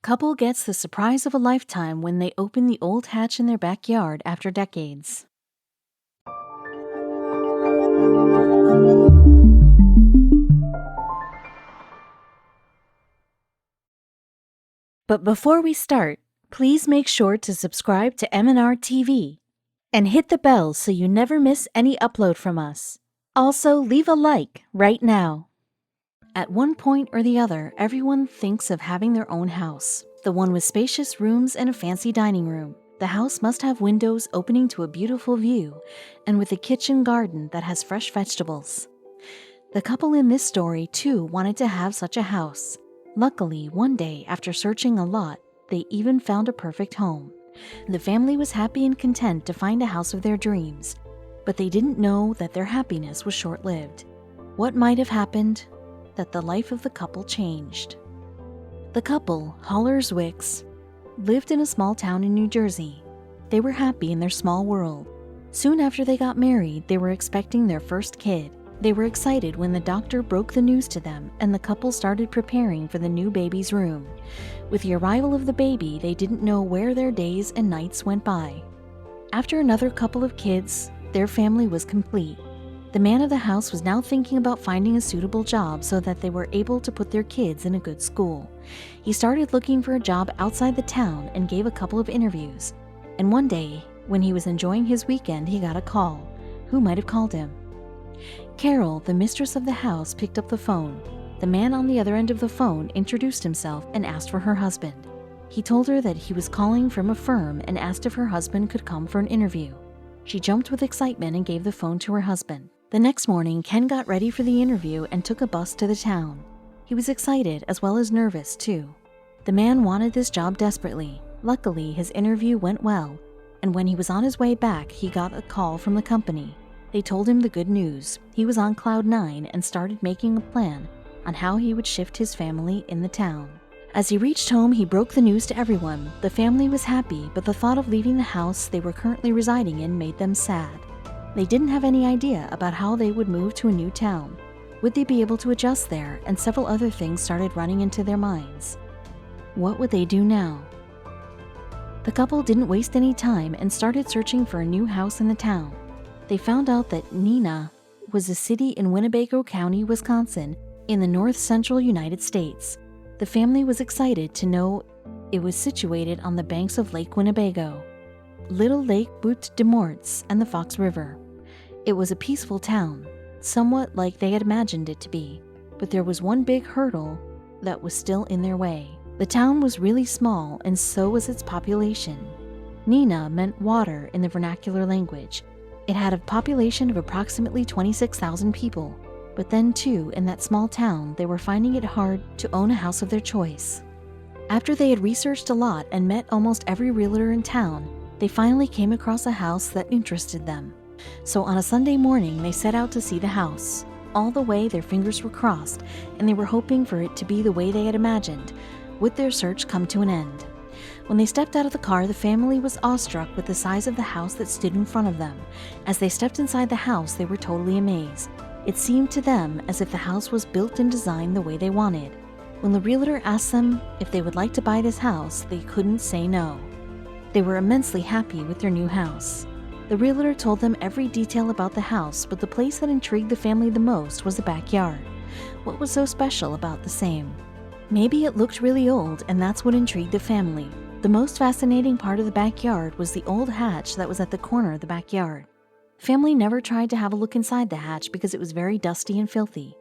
Couple gets the surprise of a lifetime when they open the old hatch in their backyard after decades. But before we start, please make sure to subscribe to m&rtv and hit the bell so you never miss any upload from us. Also, leave a like right now. At one point or the other, everyone thinks of having their own house. The one with spacious rooms and a fancy dining room. The house must have windows opening to a beautiful view, and with a kitchen garden that has fresh vegetables. The couple in this story, too, wanted to have such a house. Luckily, one day, after searching a lot, they even found a perfect home. The family was happy and content to find a house of their dreams, but they didn't know that their happiness was short-lived. What might have happened? That the life of the couple changed. The couple, Hollers Wicks, lived in a small town in New Jersey. They were happy in their small world. Soon after they got married, they were expecting their first kid. They were excited when the doctor broke the news to them and the couple started preparing for the new baby's room. With the arrival of the baby, they didn't know where their days and nights went by. After another couple of kids, their family was complete. The man of the house was now thinking about finding a suitable job so that they were able to put their kids in a good school. He started looking for a job outside the town and gave a couple of interviews. And one day, when he was enjoying his weekend, he got a call. Who might have called him? Carol, the mistress of the house, picked up the phone. The man on the other end of the phone introduced himself and asked for her husband. He told her that he was calling from a firm and asked if her husband could come for an interview. She jumped with excitement and gave the phone to her husband. The next morning, Ken got ready for the interview and took a bus to the town. He was excited as well as nervous, too. The man wanted this job desperately. Luckily, his interview went well, and when he was on his way back, he got a call from the company. They told him the good news. He was on cloud 9 and started making a plan on how he would shift his family in the town. As he reached home, he broke the news to everyone. The family was happy, but the thought of leaving the house they were currently residing in made them sad. They didn't have any idea about how they would move to a new town. Would they be able to adjust there? And several other things started running into their minds. What would they do now? The couple didn't waste any time and started searching for a new house in the town. They found out that Neenah was a city in Winnebago County, Wisconsin, in the north-central United States. The family was excited to know it was situated on the banks of Lake Winnebago, Little Lake Butte des Morts, and the Fox River. It was a peaceful town, somewhat like they had imagined it to be, but there was one big hurdle that was still in their way. The town was really small, and so was its population. Neenah meant water in the vernacular language. It had a population of approximately 26,000 people, but then too, in that small town, they were finding it hard to own a house of their choice. After they had researched a lot and met almost every realtor in town, they finally came across a house that interested them. So on a Sunday morning, they set out to see the house. All the way, their fingers were crossed, and they were hoping for it to be the way they had imagined. Would their search come to an end? When they stepped out of the car, the family was awestruck with the size of the house that stood in front of them. As they stepped inside the house, they were totally amazed. It seemed to them as if the house was built and designed the way they wanted. When the realtor asked them if they would like to buy this house, they couldn't say no. They were immensely happy with their new house. The realtor told them every detail about the house, but the place that intrigued the family the most was the backyard. What was so special about the same? Maybe it looked really old, and that's what intrigued the family. The most fascinating part of the backyard was the old hatch that was at the corner of the backyard. The family never tried to have a look inside the hatch because it was very dusty and filthy.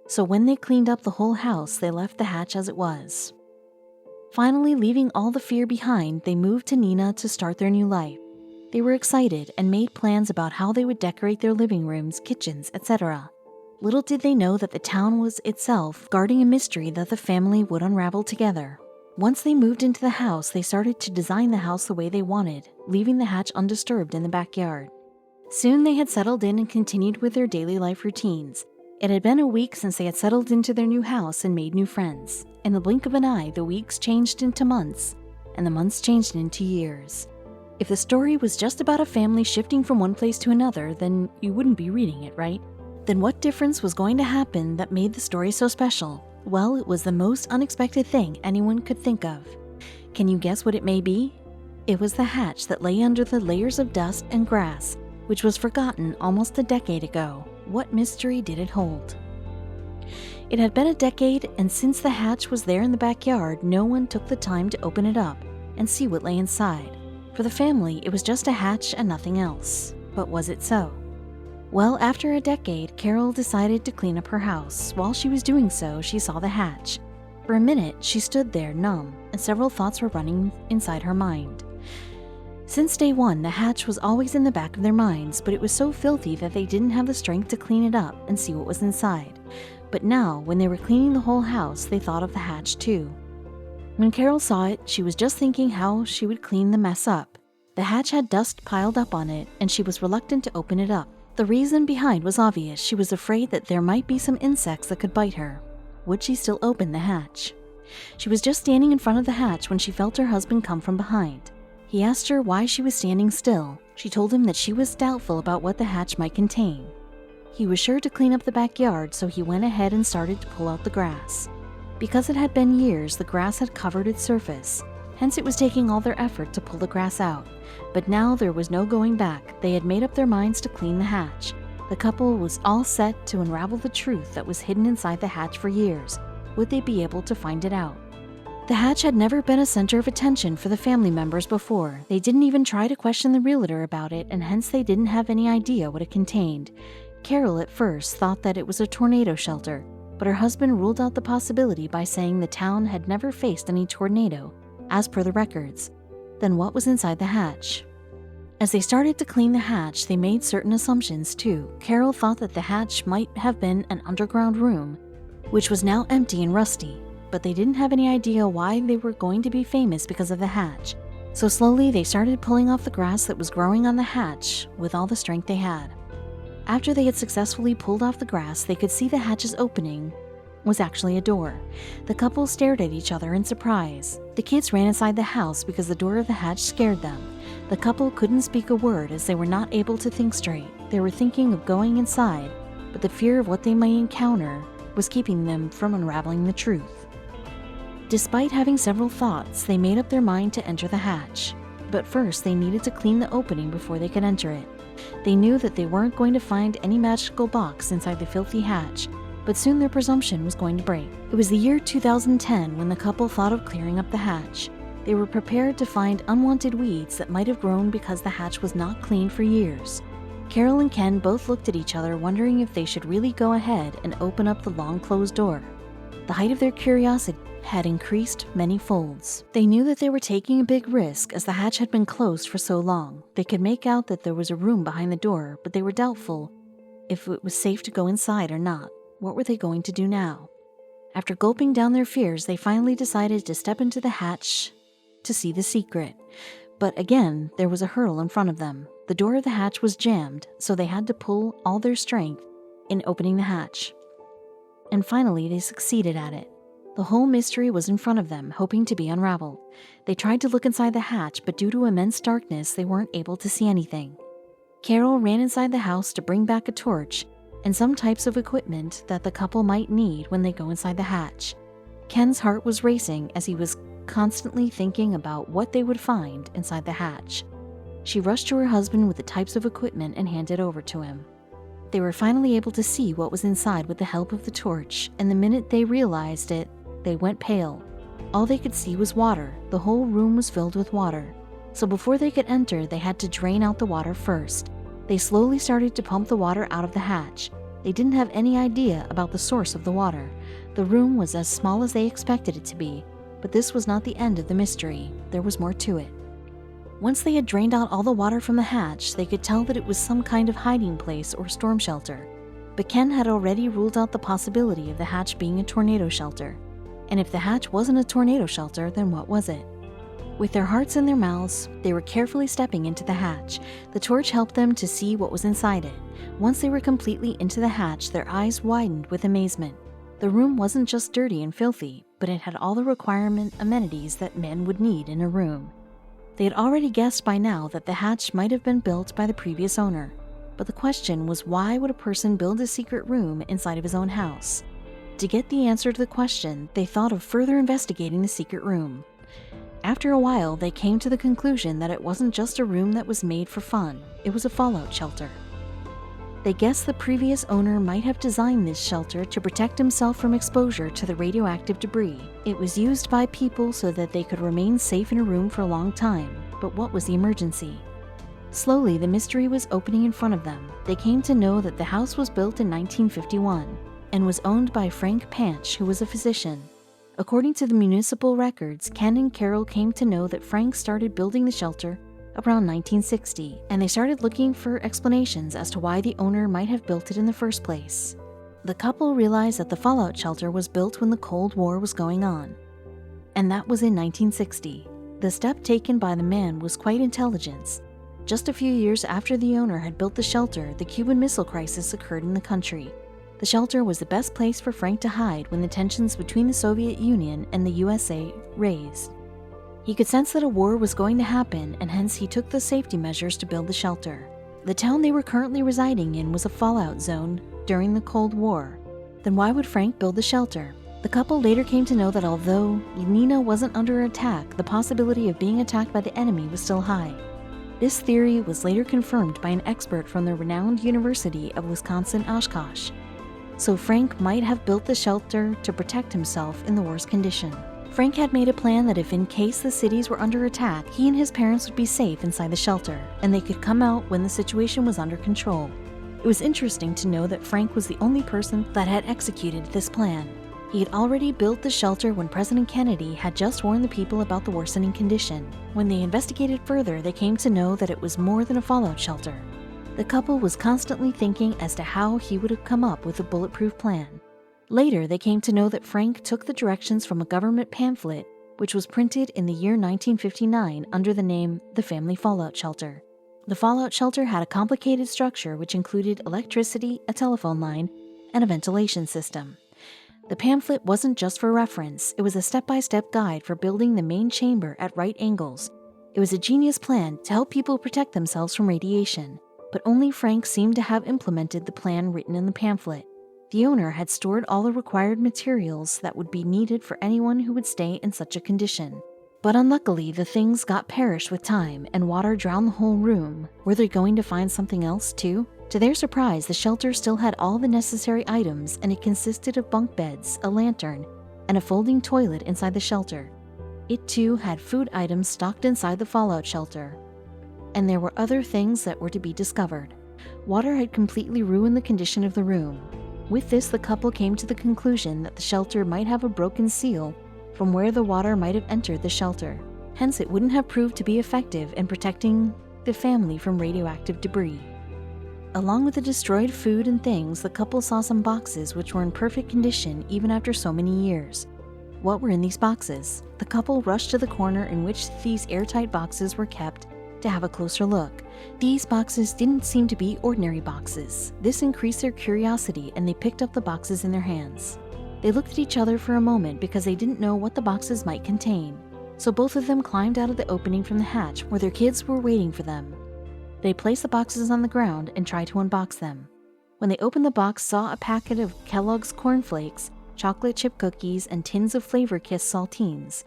So when they cleaned up the whole house, they left the hatch as it was. Finally, leaving all the fear behind, they moved to Neenah to start their new life. They were excited and made plans about how they would decorate their living rooms, kitchens, etc. Little did they know that the town was itself guarding a mystery that the family would unravel together. Once they moved into the house, they started to design the house the way they wanted, leaving the hatch undisturbed in the backyard. Soon they had settled in and continued with their daily life routines. It had been a week since they had settled into their new house and made new friends. In the blink of an eye, the weeks changed into months, and the months changed into years. If the story was just about a family shifting from one place to another, then you wouldn't be reading it, right? Then what difference was going to happen that made the story so special? Well, it was the most unexpected thing anyone could think of. Can you guess what it may be? It was the hatch that lay under the layers of dust and grass, which was forgotten almost a decade ago. What mystery did it hold? It had been a decade, and since the hatch was there in the backyard, no one took the time to open it up and see what lay inside. For the family, it was just a hatch and nothing else. But was it so? Well, after a decade, Carol decided to clean up her house. While she was doing so, she saw the hatch. For a minute, she stood there numb, and several thoughts were running inside her mind. Since day one, the hatch was always in the back of their minds, but it was so filthy that they didn't have the strength to clean it up and see what was inside. But now, when they were cleaning the whole house, they thought of the hatch too. When Carol saw it, she was just thinking how she would clean the mess up. The hatch had dust piled up on it, and she was reluctant to open it up. The reason behind was obvious. She was afraid that there might be some insects that could bite her. Would she still open the hatch? She was just standing in front of the hatch when she felt her husband come from behind. He asked her why she was standing still. She told him that she was doubtful about what the hatch might contain. He was sure to clean up the backyard, so he went ahead and started to pull out the grass. Because it had been years, the grass had covered its surface. Hence it was taking all their effort to pull the grass out. But now there was no going back. They had made up their minds to clean the hatch. The couple was all set to unravel the truth that was hidden inside the hatch for years. Would they be able to find it out? The hatch had never been a center of attention for the family members before. They didn't even try to question the realtor about it, and hence they didn't have any idea what it contained. Carol at first thought that it was a tornado shelter, but her husband ruled out the possibility by saying the town had never faced any tornado, as per the records. Then what was inside the hatch? As they started to clean the hatch, they made certain assumptions too. Carol thought that the hatch might have been an underground room, which was now empty and rusty, but they didn't have any idea why they were going to be famous because of the hatch. So slowly they started pulling off the grass that was growing on the hatch with all the strength they had. After they had successfully pulled off the grass, they could see the hatch's opening was actually a door. The couple stared at each other in surprise. The kids ran inside the house because the door of the hatch scared them. The couple couldn't speak a word as they were not able to think straight. They were thinking of going inside, but the fear of what they might encounter was keeping them from unraveling the truth. Despite having several thoughts, they made up their mind to enter the hatch. But first, they needed to clean the opening before they could enter it. They knew that they weren't going to find any magical box inside the filthy hatch, but soon their presumption was going to break. It was the year 2010 when the couple thought of clearing up the hatch. They were prepared to find unwanted weeds that might have grown because the hatch was not cleaned for years. Carol and Ken both looked at each other, wondering if they should really go ahead and open up the long-closed door. The height of their curiosity had increased many folds. They knew that they were taking a big risk as the hatch had been closed for so long. They could make out that there was a room behind the door, but they were doubtful if it was safe to go inside or not. What were they going to do now? After gulping down their fears, they finally decided to step into the hatch to see the secret. But again, there was a hurdle in front of them. The door of the hatch was jammed, so they had to pull all their strength in opening the hatch. And finally, they succeeded at it. The whole mystery was in front of them, hoping to be unraveled. They tried to look inside the hatch, but due to immense darkness, they weren't able to see anything. Carol ran inside the house to bring back a torch and some types of equipment that the couple might need when they go inside the hatch. Ken's heart was racing as he was constantly thinking about what they would find inside the hatch. She rushed to her husband with the types of equipment and handed it over to him. They were finally able to see what was inside with the help of the torch, and the minute they realized it, they went pale. All they could see was water. The whole room was filled with water. So before they could enter, they had to drain out the water first. They slowly started to pump the water out of the hatch. They didn't have any idea about the source of the water. The room was as small as they expected it to be, but this was not the end of the mystery. There was more to it. Once they had drained out all the water from the hatch, they could tell that it was some kind of hiding place or storm shelter. But Ken had already ruled out the possibility of the hatch being a tornado shelter. And if the hatch wasn't a tornado shelter, then what was it? With their hearts in their mouths, they were carefully stepping into the hatch. The torch helped them to see what was inside it. Once they were completely into the hatch, their eyes widened with amazement. The room wasn't just dirty and filthy, but it had all the requirement amenities that men would need in a room. They had already guessed by now that the hatch might have been built by the previous owner. But the question was, why would a person build a secret room inside of his own house? To get the answer to the question, they thought of further investigating the secret room. After a while, they came to the conclusion that it wasn't just a room that was made for fun, it was a fallout shelter. They guessed the previous owner might have designed this shelter to protect himself from exposure to the radioactive debris. It was used by people so that they could remain safe in a room for a long time. But what was the emergency? Slowly, the mystery was opening in front of them. They came to know that the house was built in 1951 and was owned by Frank Panch, who was a physician. According to the municipal records, Ken and Carol came to know that Frank started building the shelter around 1960, and they started looking for explanations as to why the owner might have built it in the first place. The couple realized that the fallout shelter was built when the Cold War was going on, and that was in 1960. The step taken by the man was quite intelligent. Just a few years after the owner had built the shelter, the Cuban Missile Crisis occurred in the country. The shelter was the best place for Frank to hide when the tensions between the Soviet Union and the USA raised. He could sense that a war was going to happen, and hence he took the safety measures to build the shelter. The town they were currently residing in was a fallout zone during the Cold War. Then why would Frank build the shelter? The couple later came to know that although Nina wasn't under attack, the possibility of being attacked by the enemy was still high. This theory was later confirmed by an expert from the renowned University of Wisconsin-Oshkosh. So Frank might have built the shelter to protect himself in the worst condition. Frank had made a plan that if in case the cities were under attack, he and his parents would be safe inside the shelter, and they could come out when the situation was under control. It was interesting to know that Frank was the only person that had executed this plan. He had already built the shelter when President Kennedy had just warned the people about the worsening condition. When they investigated further, they came to know that it was more than a fallout shelter. The couple was constantly thinking as to how he would have come up with a bulletproof plan. Later, they came to know that Frank took the directions from a government pamphlet, which was printed in the year 1959 under the name The Family Fallout Shelter. The fallout shelter had a complicated structure which included electricity, a telephone line, and a ventilation system. The pamphlet wasn't just for reference, it was a step-by-step guide for building the main chamber at right angles. It was a genius plan to help people protect themselves from radiation, but only Frank seemed to have implemented the plan written in the pamphlet. The owner had stored all the required materials that would be needed for anyone who would stay in such a condition. But unluckily, the things got perished with time and water drowned the whole room. Were they going to find something else too? To their surprise, the shelter still had all the necessary items, and it consisted of bunk beds, a lantern, and a folding toilet inside the shelter. It too had food items stocked inside the fallout shelter. And there were other things that were to be discovered. Water had completely ruined the condition of the room. With this, the couple came to the conclusion that the shelter might have a broken seal from where the water might have entered the shelter. Hence, it wouldn't have proved to be effective in protecting the family from radioactive debris. Along with the destroyed food and things, the couple saw some boxes which were in perfect condition even after so many years. What were in these boxes? The couple rushed to the corner in which these airtight boxes were kept to have a closer look. These boxes didn't seem to be ordinary boxes. This increased their curiosity, and they picked up the boxes in their hands. They looked at each other for a moment because they didn't know what the boxes might contain. So both of them climbed out of the opening from the hatch where their kids were waiting for them. They placed the boxes on the ground and tried to unbox them. When they opened the box, saw a packet of Kellogg's Corn Flakes, chocolate chip cookies, and tins of Flavor Kiss saltines.